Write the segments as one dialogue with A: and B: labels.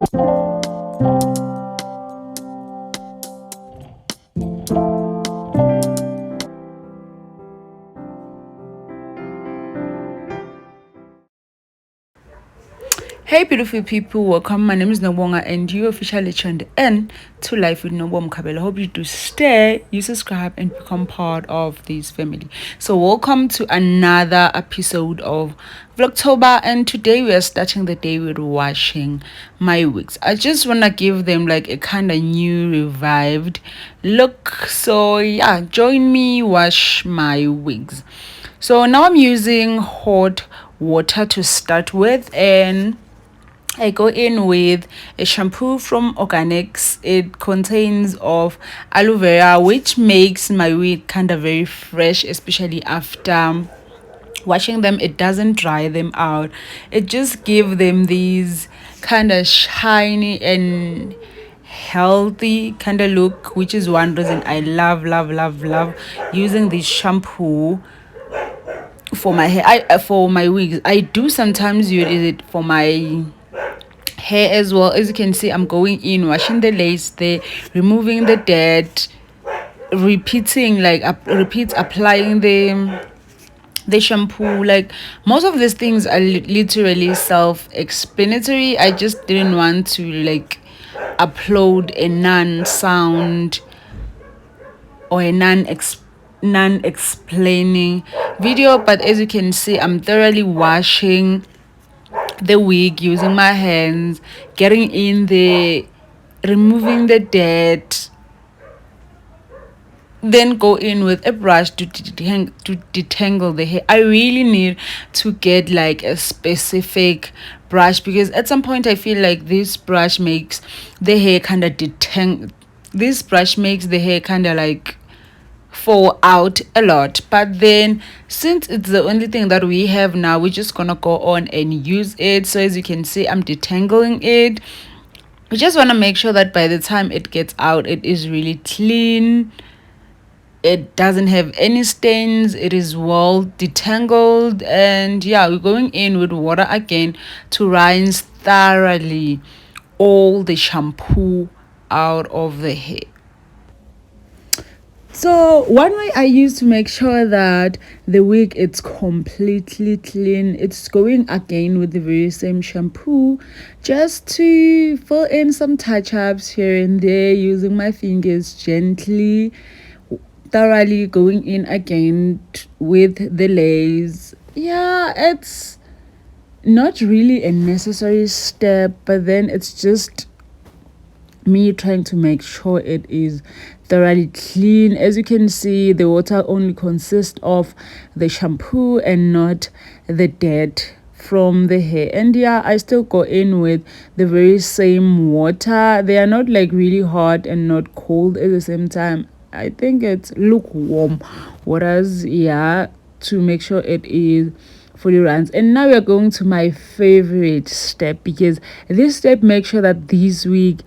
A: Hey beautiful people, welcome. My name is Nokubongah and you officially tuned in to Life with Nokubongah Mkhabela. Hope you do stay, you subscribe and become part of this family. So welcome to another episode of Vlogtober, and today we are starting the day with washing my wigs. I just want to give them like a kind of new revived look. So yeah, join me wash my wigs. So now I'm using hot water to start with, and I go in with a shampoo from Organics. It contains of aloe vera, which makes my wig kind of very fresh, especially after washing them. It doesn't dry them out. It just gives them these kind of shiny and healthy kind of look, which is one reason I love using this shampoo for my hair. For my wigs, I do sometimes use it for my hair as well. As you can see, I'm going in, washing the lace there, removing the dirt, repeating like repeat applying the shampoo. Like most of these things are literally self-explanatory. I just didn't want to like upload a non-sound or a non-explaining video, but as you can see, I'm thoroughly washing the wig using my hands, getting in there, removing the dirt, then go in with a brush to detangle the hair. I really need to get like a specific brush, because at some point I feel like this brush makes the hair kind of this brush makes the hair kind of like fall out a lot. But then since it's the only thing that we have now, we're just gonna go on and use it. So as you can see, I'm detangling it. We just want to make sure that by the time it gets out, it is really clean, it doesn't have any stains, it is well detangled. And yeah, we're going in with water again to rinse thoroughly all the shampoo out of the hair. So one way I use to make sure that the wig it's completely clean, it's going again with the very same shampoo, just to fill in some touch-ups here and there, using my fingers gently, thoroughly going in again with the lace. Yeah, it's not really a necessary step, but then it's just me trying to make sure it is thoroughly clean. As you can see, the water only consists of the shampoo and not the dirt from the hair. And yeah, I still go in with the very same water. They are not like really hot and not cold at the same time. I think it's lukewarm waters, yeah, to make sure it is fully runs. And now we're going to my favorite step, because this step makes sure that this wig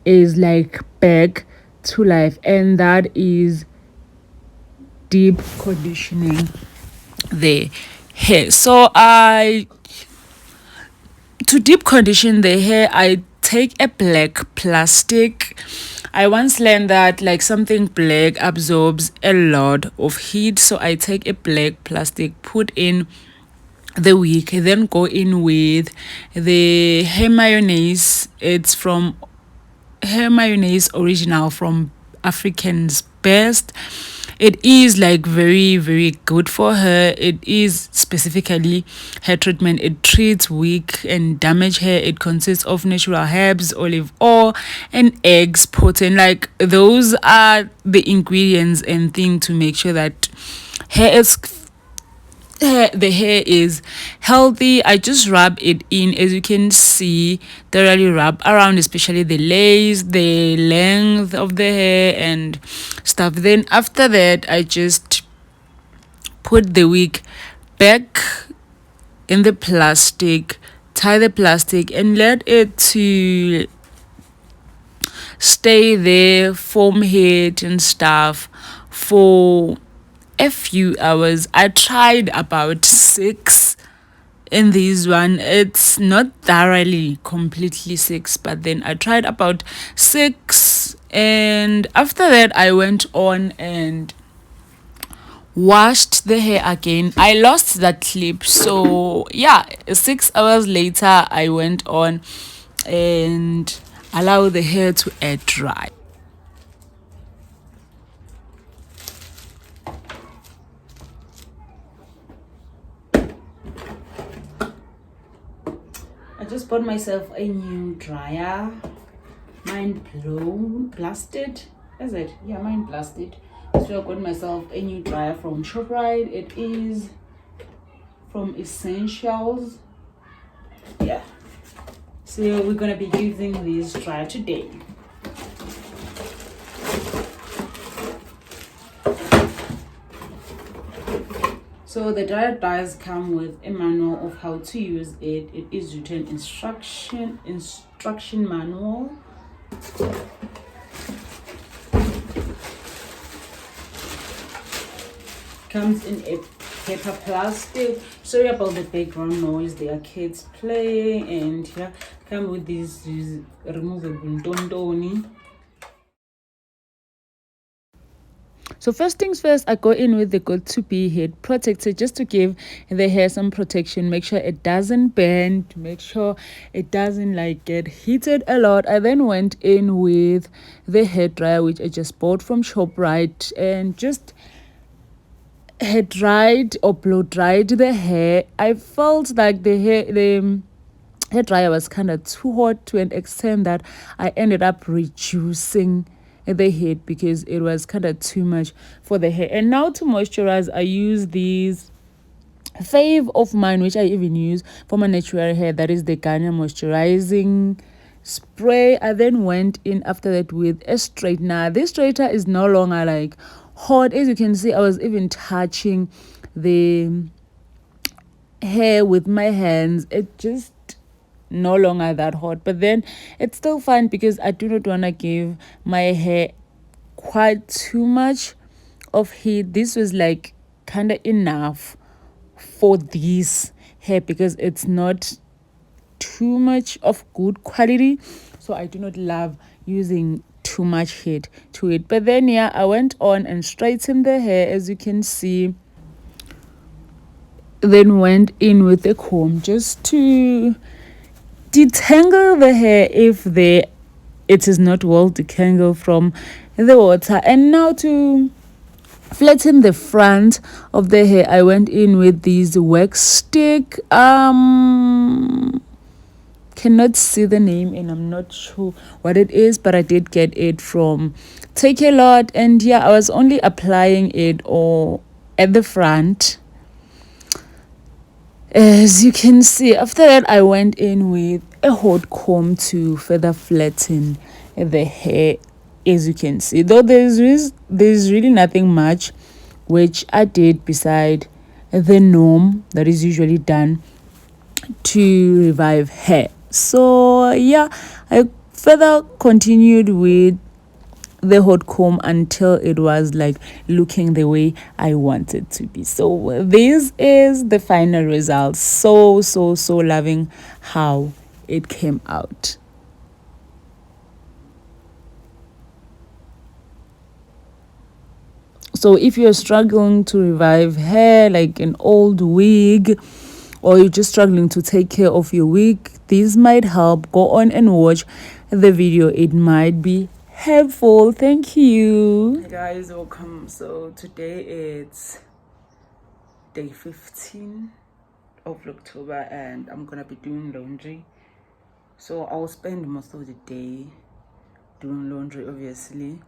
A: is like back to life, and that is deep conditioning the hair. So to deep condition the hair, I take a black plastic. I once learned that like something black absorbs a lot of heat, so I take a black plastic, put in the wig, then go in with the hair mayonnaise. It's from hair mayonnaise original from African's Best. It is like very good for her. It is specifically hair treatment. It treats weak and damaged hair. It consists of natural herbs, olive oil, and eggs protein. Like those are the ingredients and thing to make sure that the hair is healthy. I just rub it in, as you can see, thoroughly rub around, especially the lace, the length of the hair and stuff. Then after that, I just put the wig back in the plastic, tie the plastic, and let it to stay there, form heat and stuff for a few hours. I tried about 6 in this one. It's not thoroughly completely 6, but then I tried about 6, and after that I went on and washed the hair again. I lost that clip, so yeah, 6 hours later I went on and allow the hair to air dry. I just bought myself a new dryer. Mine blasted. Is it? Yeah, mine blasted. So I got myself a new dryer from ShopRite. It is from Essentials. Yeah. So we're gonna be using this dryer today. So the dryer does come with a manual of how to use it. It is written instruction manual. Comes in a paper plastic. Sorry about the background noise. There are kids playing, and yeah, come with these removable dondoni. So first things first, I go in with the Good To Be head protector just to give the hair some protection. Make sure it doesn't bend. Make sure it doesn't like get heated a lot. I then went in with the hair dryer, which I just bought from ShopRite, and just hair dried or blow dried the hair. I felt like the hair dryer was kind of too hot to an extent that I ended up reducing the heat because it was kind of too much for the hair. And now to moisturize, I use these fave of mine, which I even use for my natural hair, that is the Garnier moisturizing spray. I then went in after that with a straightener. This straightener is no longer like hot. As you can see, I was even touching the hair with my hands. It just no longer that hot, but then it's still fine because I do not want to give my hair quite too much of heat. This was like kind of enough for this hair because it's not too much of good quality, so I do not love using too much heat to it. But then yeah, I went on and straightened the hair, as you can see, then went in with a comb just to detangle the hair if it is not well detangled from the water. And now to flatten the front of the hair, I went in with these wax stick. Cannot see the name and I'm not sure what it is, but I did get it from Take a Lot. And yeah, I was only applying it or at the front, as you can see. After that, I went in with a hot comb to further flatten the hair, as you can see. Though there's really nothing much which I did beside the norm that is usually done to revive hair. So yeah, I further continued with the hot comb until it was like looking the way I wanted to be. So this is the final result. So loving how it came out. So if you're struggling to revive hair like an old wig, or you're just struggling to take care of your wig, this might help. Go on and watch the video. It might be helpful. Thank you. Hey guys, welcome. So today it's day 15 of October and I'm gonna be doing laundry. So I'll spend most of the day doing laundry, obviously.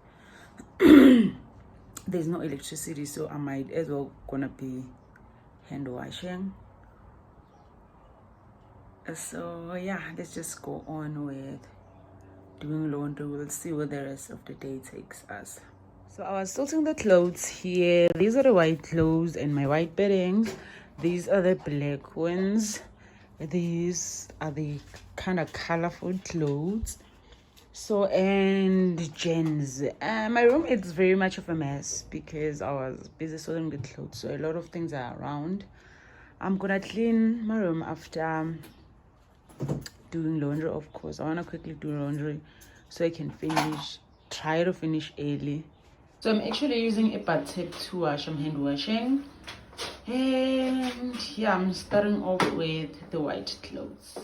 A: There's no electricity, so I might as well gonna be hand washing. So yeah, let's just go on with doing laundry. We'll see where the rest of the day takes us. So I was sorting the clothes here. These are the white clothes and my white beddings. These are the black ones. These are the kind of colorful clothes. So, and Jen's. My room is very much of a mess because I was busy sorting the clothes. So a lot of things are around. I'm gonna clean my room after doing laundry. Of course, I want to quickly do laundry so I can try to finish early. So I'm actually using a bath tip to wash. I'm hand washing, and yeah, I'm starting off with the white clothes.